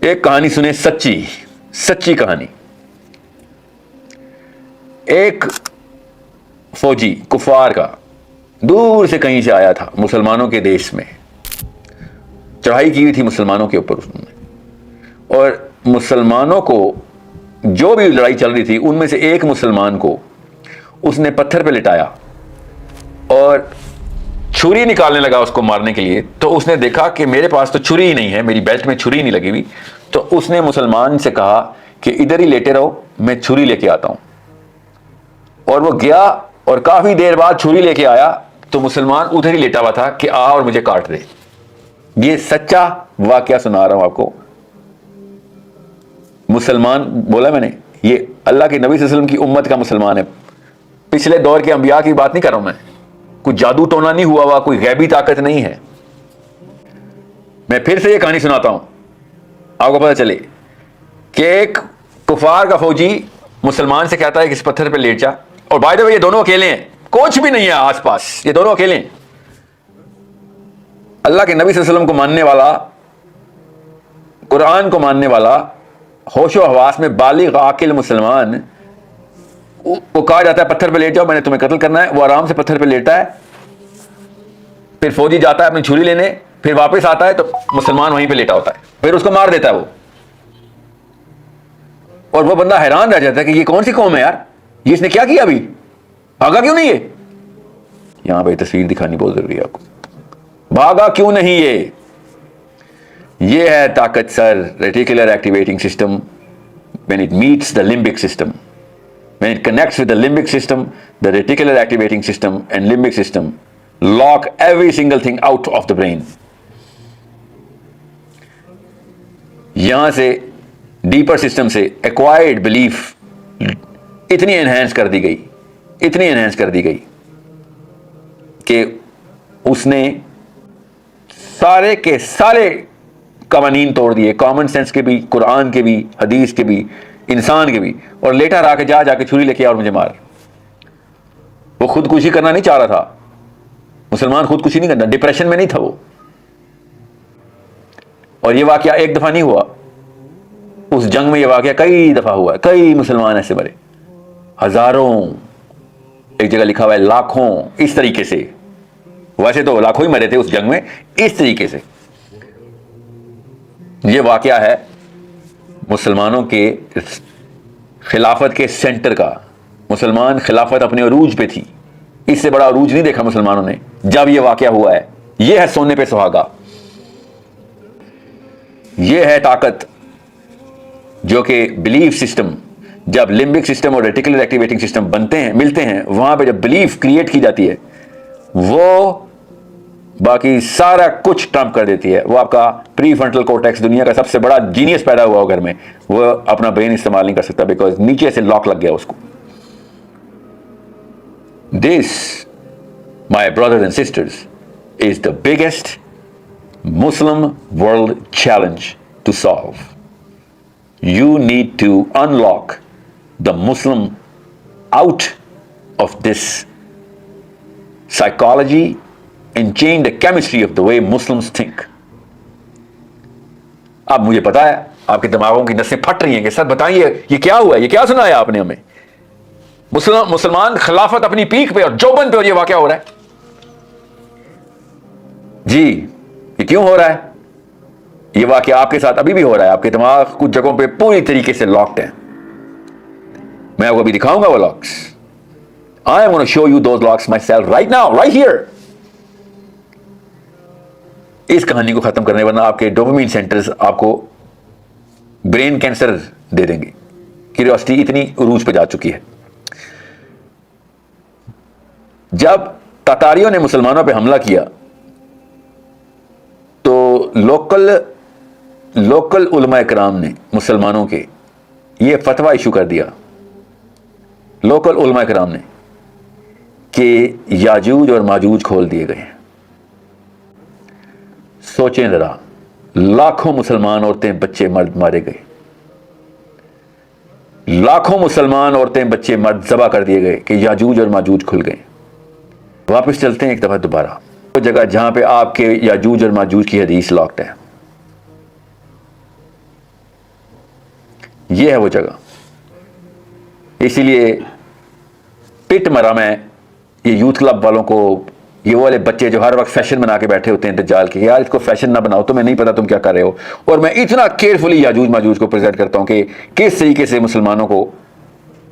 ایک کہانی سنیں، سچی کہانی. ایک فوجی کفار کا دور سے کہیں سے آیا تھا مسلمانوں کے دیش میں. چڑھائی کی ہوئی تھی مسلمانوں کے اوپر اس نے، اور مسلمانوں کو جو بھی لڑائی چل رہی تھی ان میں سے ایک مسلمان کو اس نے پتھر پہ لٹایا اور چھری نکالنے لگا اس کو مارنے کے لیے. تو اس نے دیکھا کہ میرے پاس تو چھری ہی نہیں ہے، میری بیلٹ میں چھری نہیں لگی ہوئی. تو اس نے مسلمان سے کہا کہ ادھر ہی لیٹے رہو، میں چھری لے کے آتا ہوں. اور وہ گیا اور کافی دیر بعد چھری لے کے آیا تو مسلمان ادھر ہی لیٹا ہوا تھا کہ آ اور مجھے کاٹ دے. یہ سچا واقعہ سنا رہا ہوں آپ کو. مسلمان بولا میں نے، یہ اللہ کے نبی صلی اللہ علیہ وسلم کی امت کا مسلمان ہے. پچھلے دور کے انبیاء کی بات نہیں کر رہا ہوں میں. کوئی جادو ٹونا نہیں ہوا ہوا، کوئی غیبی طاقت نہیں ہے. میں پھر سے یہ کہانی سناتا ہوں آپ کو پتہ چلے کہ ایک کفار کا فوجی مسلمان سے کہتا ہے کہ اس پتھر پہ لیٹ جا. اور بائی دا وے یہ دونوں اکیلے ہیں، کچھ بھی نہیں ہے آس پاس، یہ دونوں اکیلے ہیں. اللہ کے نبی صلی اللہ علیہ وسلم کو ماننے والا، قرآن کو ماننے والا، ہوش و حواس میں بالغ عاقل مسلمان کو کہا جاتا ہے پتھر پہ لیٹ جاؤ، میں نے تمہیں قتل کرنا ہے. وہ آرام سے پتھر پہ لیٹا ہے. پھر فوجی جاتا ہے اپنی چھری لینے، پھر واپس آتا ہے تو مسلمان وہیں پہ لیٹا ہوتا ہے. پھر اس کو مار دیتا ہے وہ. اور وہ بندہ حیران رہ جاتا ہے کہ یہ کون سی قوم ہے یار، یہ اس نے کیا کیا، ابھی بھاگا کیوں نہیں ہے. یہاں پہ تصویر دکھانی بہت ضروری ہے آپ کو. بھاگا کیوں نہیں یہ ہے طاقت سر reticular activating system. when it meets the limbic system, when it connects with the limbic system, the reticular activating system and limbic system lock every single thing out of the brain. یہاں سے deeper system سے acquired belief اتنی enhance کر دی گئی کہ اس نے سارے کے سارے قوانین توڑ دیے، کامن سینس کے بھی، قرآن کے بھی، حدیث کے بھی، انسان کے بھی. اور لیٹا رہا کہ جا کے چھری لے کے آ اور مجھے مار. وہ خودکشی کرنا نہیں چاہ رہا تھا مسلمان، خودکشی نہیں کرنا، ڈپریشن میں نہیں تھا وہ. اور یہ واقعہ ایک دفعہ نہیں ہوا، اس جنگ میں یہ واقعہ کئی دفعہ ہوا ہے. کئی مسلمان ایسے مرے، ہزاروں، ایک جگہ لکھا ہوا ہے لاکھوں. اس طریقے سے، ویسے تو لاکھوں ہی مرے تھے اس جنگ میں، اس طریقے سے. یہ واقعہ ہے مسلمانوں کے خلافت کے سینٹر کا. مسلمان خلافت اپنے عروج پہ تھی، اس سے بڑا عروج نہیں دیکھا مسلمانوں نے جب یہ واقعہ ہوا ہے. یہ ہے سونے پہ سہاگا. یہ ہے طاقت جو کہ بلیف سسٹم، جب لمبک سسٹم اور ریٹیکولر ایکٹیویٹنگ سسٹم ملتے ہیں، وہاں پہ جب بلیف کریٹ کی جاتی ہے، وہ باقی سارا کچھ ٹرمپ کر دیتی ہے. وہ آپ کا پری فرنٹل کورٹیکس، دنیا کا سب سے بڑا جینیس پیدا ہوا ہو گھر میں، وہ اپنا برین استعمال نہیں کر سکتا بیکاز نیچے سے لاک لگ گیا اس کو. دس مائی brothers and sisters is the biggest Muslim world challenge to solve. You need to unlock the Muslim out of this psychology and change the chemistry of the way Muslims think. اب مجھے پتا ہے آپ کے دماغوں کی نسیں پھٹ رہی ہیں کہ سر بتائیے یہ کیا ہوا ہے، یہ کیا سنایا آپ نے ہمیں. مسلمان خلافت اپنی پیک پہ اور جوبن پہ اور یہ واقعہ ہو رہا ہے. جی یہ کیوں ہو رہا ہے؟ یہ واقعہ آپ کے ساتھ ابھی بھی ہو رہا ہے. آپ کے دماغ کچھ جگہوں پہ پوری طریقے سے لاکڈ ہیں. میں آپ کو ابھی دکھاؤں گا وہ locks. I am going to show you those locks myself right now, right here. اس کہانی کو ختم کرنے ورنہ آپ کے ڈوپامین سینٹرز آپ کو برین کینسر دے دیں گے. کیوریوسٹی اتنی عروج پہ جا چکی ہے. جب تاتاریوں نے مسلمانوں پہ حملہ کیا تو لوکل علماء کرام نے مسلمانوں کے یہ فتویٰ ایشو کر دیا، لوکل علماء کرام نے، کہ یاجوج اور ماجوج کھول دیے گئے ہیں. سوچیں ذرا، لاکھوں مسلمان عورتیں بچے مرد مارے گئے، لاکھوں مسلمان عورتیں بچے مرد ذبح کر دیے گئے کہ یاجوج اور ماجوج کھل گئے. واپس چلتے ہیں ایک دفعہ دوبارہ وہ جگہ جہاں پہ آپ کے یاجوج اور ماجوج کی حدیث لاکڈ ہے. یہ ہے وہ جگہ. اسی لیے پٹ مرا میں یہ یوتھ کلب والوں کو, یہ وہ والے بچے جو ہر وقت فیشن بنا کے بیٹھے ہوتے ہیں دجال کے, یار اس کو فیشن نہ بناؤ, تمہیں نہیں پتا تم کیا کر رہے ہو. اور میں اتنا کیئرفلی یاجوج ماجوج کو پریزنٹ کرتا ہوں کہ کس طریقے سے مسلمانوں کو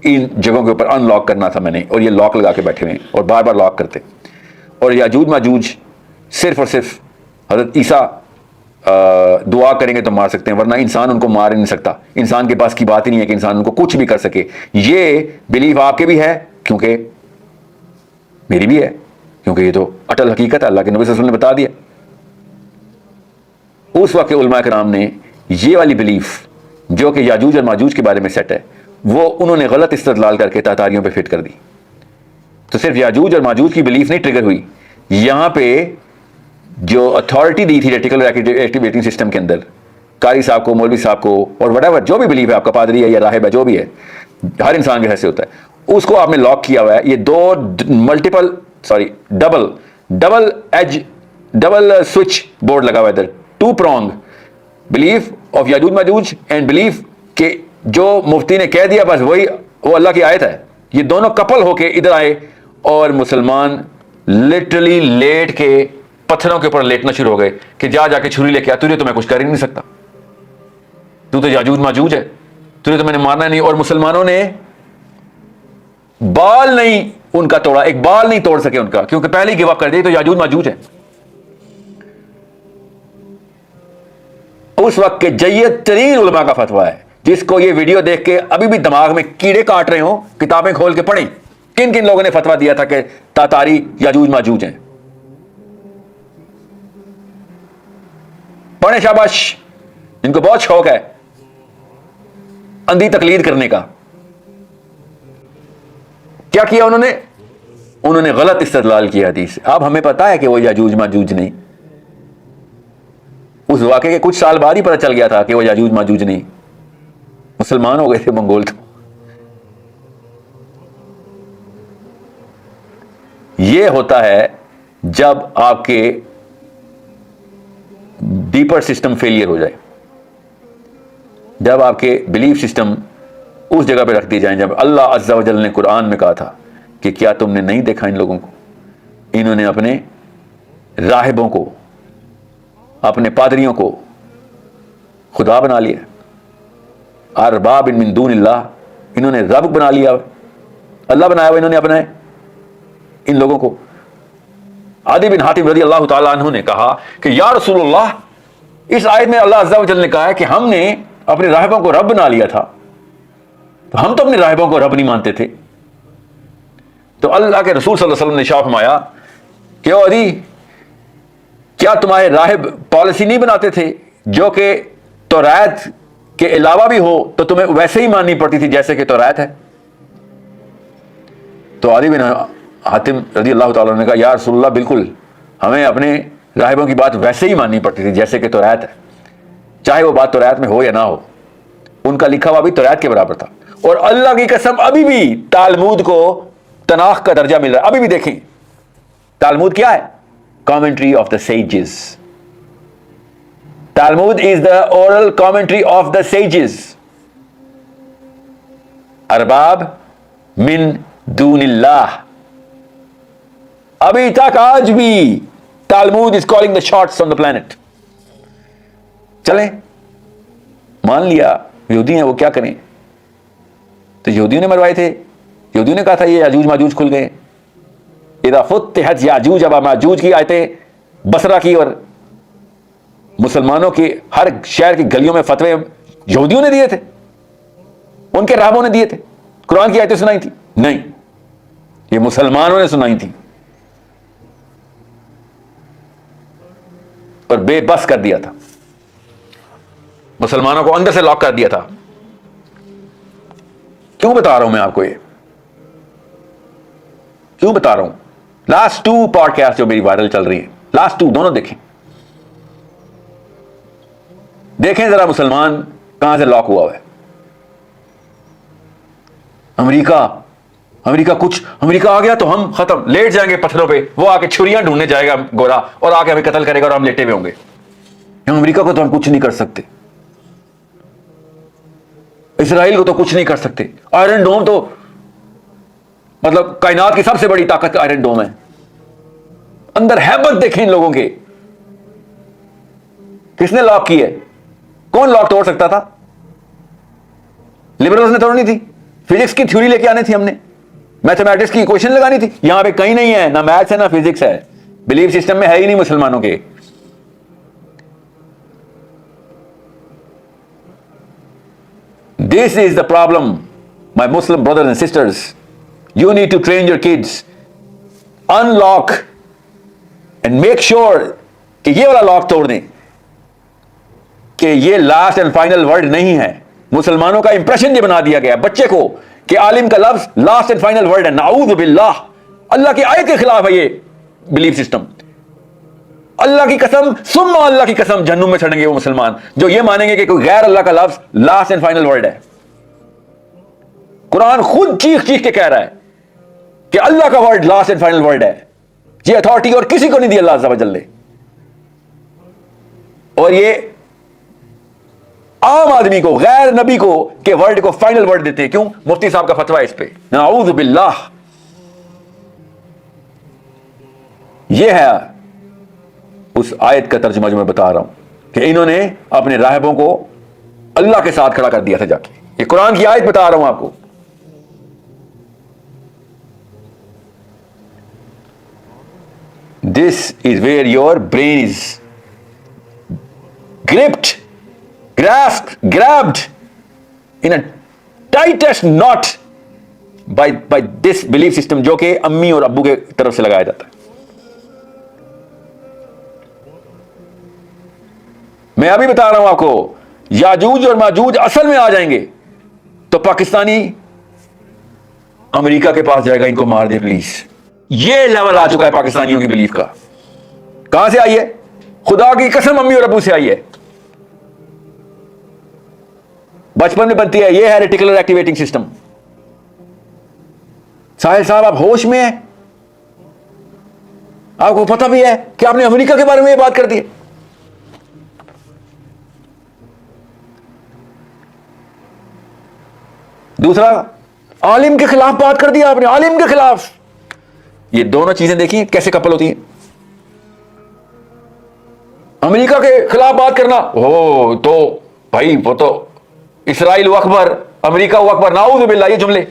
ان جگہوں کے اوپر ان لاک کرنا تھا میں نے, اور یہ لاک لگا کے بیٹھے ہوئے ہیں اور بار بار لاک کرتے. اور یاجوج ماجوج صرف اور صرف حضرت عیسیٰ دعا کریں گے تو مار سکتے ہیں, ورنہ انسان ان کو مار نہیں سکتا. انسان کے پاس کی بات ہی نہیں ہے کہ انسان ان کو کچھ بھی کر سکے. یہ بلیف آپ کے بھی ہے, کیونکہ میری بھی ہے, کیونکہ یہ تو اٹل حقیقت ہے, اللہ کے نبی صلی اللہ علیہ وسلم نے بتا دیا. اس وقت کے علماء کرام نے یہ والی بلیف جو کہ یاجوج اور ماجوج کے بارے میں سیٹ ہے, وہ انہوں نے غلط استدلال کر کے تاتاریوں پہ فٹ کر دی. تو صرف یاجوج اور ماجوج کی بلیف نہیں ٹریگر ہوئی, یہاں پہ جو اتھارٹی دی تھی ریٹیکل ایکٹیویٹنگ سسٹم کے اندر, قاری صاحب کو, مولوی صاحب کو, اور وٹ ایور جو بھی بلیف ہے آپ کا, پادری ہے یا راہب ہے, جو بھی ہے, ہر انسان کے حیث سے ہوتا ہے, اس کو آپ نے لاک کیا ہوا ہے. یہ ڈبل سوئچ بورڈ لگا ہوا ہے ادھر, 2 prong بلیف آف یاجوج ماجوج اینڈ بلیف کہ جو مفتی نے کہہ دیا بس وہی وہ اللہ کی آیت ہے. یہ دونوں کپل ہو کے ادھر آئے اور مسلمان لٹرلی لیٹ کے پتھروں کے اوپر لیٹنا شروع ہو گئے کہ جا جا کے چھری لے کے آ, تجھے تو میں کچھ کر ہی نہیں سکتا, تو یاجوج ماجوج ہے, تجھے تو میں نے مارنا نہیں. اور مسلمانوں نے بال نہیں ان کا توڑا, ایک بال نہیں توڑ سکے ان کا, کیونکہ پہلے ہی گیو اپ کر دی تو یاجوج ماجوج ہے. اس وقت کے جید ترین علماء کا فتویٰ ہے, جس کو یہ ویڈیو دیکھ کے ابھی بھی دماغ میں کیڑے کاٹ رہے ہوں, کتابیں کھول کے پڑھیں کن کن لوگوں نے فتویٰ دیا تھا کہ تاتاری یاجوج ماجوج ہیں. پڑھیں شاباش, جن کو بہت شوق ہے اندھی تقلید کرنے کا. کیا کیا انہوں نے غلط استدلال کیا حدیث سے. اب ہمیں پتا ہے کہ وہ یاجوج ماجوج نہیں, اس واقعے کے کچھ سال بعد ہی پتہ چل گیا تھا کہ وہ یاجوج ماجوج نہیں, مسلمان ہو گئے تھے منگول. تو یہ ہوتا ہے جب آپ کے ڈیپر سسٹم فیلئر ہو جائے, جب آپ کے بلیف سسٹم اس جگہ پہ رکھ دیے جائیں جب اللہ عز و جل نے قرآن میں کہا تھا کہ کیا تم نے نہیں دیکھا ان لوگوں کو, انہوں نے اپنے راہبوں کو, اپنے پادریوں کو خدا بنا لیا, ارباب من دون اللہ, انہوں نے رب بنا لیا, اللہ بنایا ہوا انہوں نے اپنا ان لوگوں کو. عدی بن حاتم رضی اللہ تعالیٰ عنہ نے کہا کہ یا رسول اللہ, اس آیت میں اللہ عز و جل نے کہا ہے کہ ہم نے اپنے راہبوں کو رب بنا لیا تھا, تو ہم تو اپنے راہبوں کو رب نہیں مانتے تھے. تو اللہ کے رسول صلی اللہ علیہ وسلم نے ارشاد فرمایا کہ او عدی, کیا تمہارے راہب پالیسی نہیں بناتے تھے جو کہ توریت کے علاوہ بھی ہو تو تمہیں ویسے ہی ماننی پڑتی تھی جیسے کہ توریت ہے. تو عدی بن حاتم رضی اللہ تعالیٰ نے کہا یا رسول اللہ بالکل, ہمیں اپنے راہبوں کی بات ویسے ہی ماننی پڑتی تھی جیسے کہ توریت ہے, چاہے وہ بات توریت میں ہو یا نہ ہو. ان کا لکھا ہوا بھی توریت کے برابر تھا. اور اللہ کی قسم ابھی بھی تالمود کو تناخ کا درجہ مل رہا ہے. ابھی بھی دیکھیں تالمود کیا ہے, commentary of the sages. Talmud is the oral commentary of the sages. ارباب من دون اللہ, ابھی تک آج بھی Talmud is calling the shots on the planet. چلیں مان لیا یہودی ہیں, وہ کیا کریں, تو یہودیوں نے مروائے تھے, یہودیوں نے کہا تھا یہ یاجوج ماجوج کھل گئے. اذا فتحت یاجوج و ماجوج کی آیتیں بصرہ کی, اور مسلمانوں کی ہر شہر کی گلیوں میں فتوے یہودیوں نے دیے تھے, ان کے راہبوں نے دیے تھے. قرآن کی آیتیں سنائی تھی نہیں, یہ مسلمانوں نے سنائی تھی اور بے بس کر دیا تھا, مسلمانوں کو اندر سے لاک کر دیا تھا. کیوں بتا رہا ہوں میں آپ کو, یہ کیوں بتا رہا ہوں؟ لاسٹ 2 پوڈ کاسٹ جو میری وائرل چل رہی ہیں, لاسٹ 2 دونوں دیکھیں ذرا مسلمان کہاں سے لاک ہوا ہے. امریکہ آ گیا تو ہم ختم, لیٹ جائیں گے پتھروں پہ, وہ آ کے چھریاں ڈھونڈنے جائے گا گورا اور آ کے ہمیں قتل کرے گا اور ہم لیٹے ہوئے ہوں گے. امریکہ کو تو ہم کچھ نہیں کر سکتے. اسرائیل کو تو کچھ نہیں کر سکتے. آئرن ڈوم تو مطلب کائنات کی سب سے بڑی طاقت کا آئرن ڈوم ہے. اندر ہیبت دیکھیں ان لوگوں کے. کس نے لاک کی ہے؟ کون لاک توڑ سکتا تھا؟ لبرلز نے توڑنی تھی. فزکس کی تھیوری لے کے آنی تھی ہم نے, میتھمیٹکس کی ایکویشن لگانی تھی. یہاں پہ کہیں نہیں ہے, نہ میتھس ہے نہ فزکس ہے. بلیف سسٹم میں ہے ہی نہیں مسلمانوں کے. This is the problem, my Muslim brothers and sisters. You need to train your kids. Unlock and make sure کہ یہ والا لاک توڑ دیں کہ یہ لاسٹ اینڈ فائنل ورڈ نہیں ہے. مسلمانوں کا امپریشن یہ بنا دیا گیا بچے کو کہ عالم کا لفظ لاسٹ اینڈ فائنل ورڈ ہے. نعوذ باللہ, اللہ کی آیت کے خلاف ہے یہ بلیف سسٹم. اللہ کی قسم, ثم اللہ کی قسم, جہنم میں چڑھیں گے وہ مسلمان جو یہ مانیں گے کہ کوئی غیر اللہ کا لفظ لاسٹ اینڈ فائنل ورڈ ہے. قرآن خود چیخ چیخ کے کہہ رہا ہے کہ اللہ کا word last and final word ہے. یہ اتھارٹی اور کسی کو نہیں دی اللہ عز و جل نے. اور یہ عام آدمی کو, غیر نبی کو کہ ورڈ کو فائنل ورڈ دیتے ہیں. کیوں؟ مفتی صاحب کا فتویٰ ہے اس پہ. نعوذ باللہ. یہ ہے اس آیت کا ترجمہ جو میں بتا رہا ہوں کہ انہوں نے اپنے راہبوں کو اللہ کے ساتھ کھڑا کر دیا تھا جا کے. یہ قرآن کی آیت بتا رہا ہوں آپ کو. This is where your brain is grabbed in a tightest knot by this belief system جو کہ امی اور ابو کے طرف سے لگایا جاتا ہے. میں ابھی بتا رہا ہوں آپ کو, یاجوج اور ماجوج اصل میں آ جائیں گے تو پاکستانی امریکہ کے پاس جائے گا, ان کو مار دے پلیز. یہ لیول آ چکا ہے پاکستانیوں کی بلیف کا. کہاں سے آئی ہے؟ خدا کی قسم امی اور ابو سے آئی ہے. بچپن میں بنتی ہے. یہ ہے ریٹیکولر ایکٹیویٹنگ سسٹم. ساحل صاحب آپ ہوش میں ہیں؟ آپ کو پتہ بھی ہے کہ آپ نے امریکہ کے بارے میں یہ بات کر دی ہے. دوسرا, عالم کے خلاف بات کر دیا آپ نے, عالم کے خلاف. یہ دونوں چیزیں دیکھیں کیسے کپل ہوتی ہیں. امریکہ کے خلاف بات کرنا, او تو بھائی وہ تو اسرائیل و اکبر, امریکہ و اکبر, نعوذ باللہ, یہ جملے.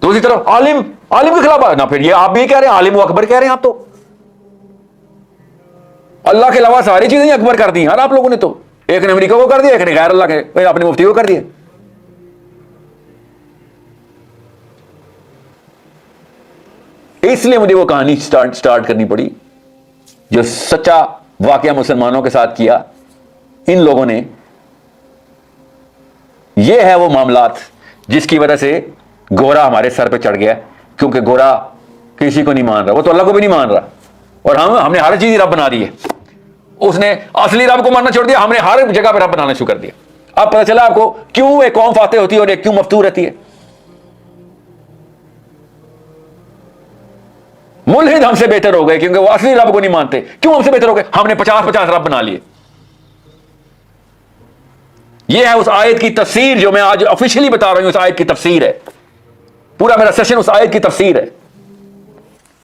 دوسری طرف عالم کے خلاف بات نہ, پھر یہ آپ بھی کہہ رہے ہیں عالم و اکبر کہہ رہے ہیں آپ تو. اللہ کے علاوہ ساری چیزیں اکبر کر دی یار آپ لوگوں نے. تو ایک نے امریکہ کو کر دیا, ایک نے غیر اللہ کے اپنے مفتی کو کر دیا. اس لیے مجھے وہ کہانی سٹارٹ کرنی پڑی جو سچا واقعہ مسلمانوں کے ساتھ کیا ان لوگوں نے. یہ ہے وہ معاملات جس کی وجہ سے گورا ہمارے سر پہ چڑھ گیا, کیونکہ گورا کسی کو نہیں مان رہا, وہ تو اللہ کو بھی نہیں مان رہا, اور ہم نے ہر چیز رب بنا دی ہے. اس نے اصلی رب کو ماننا چھوڑ دیا, ہم نے ہر جگہ پہ رب بنانا شروع کر دیا. اب پتہ چلا آپ کو کیوں ایک قوم فاتح ہوتی ہے اور ایک کیوں مفتور رہتی ہے. ملحد ہم سے بہتر ہو گئے کیونکہ وہ اصلی رب کو نہیں مانتے. کیوں ہم سے بہتر ہو گئے؟ ہم نے 50 رب بنا لیے. یہ ہے اس آیت کی تفسیر جو میں آج آفیشلی بتا رہا ہوں. اس آیت کی تفسیر ہے, پورا میرا سیشن اس آیت کی تفسیر ہے.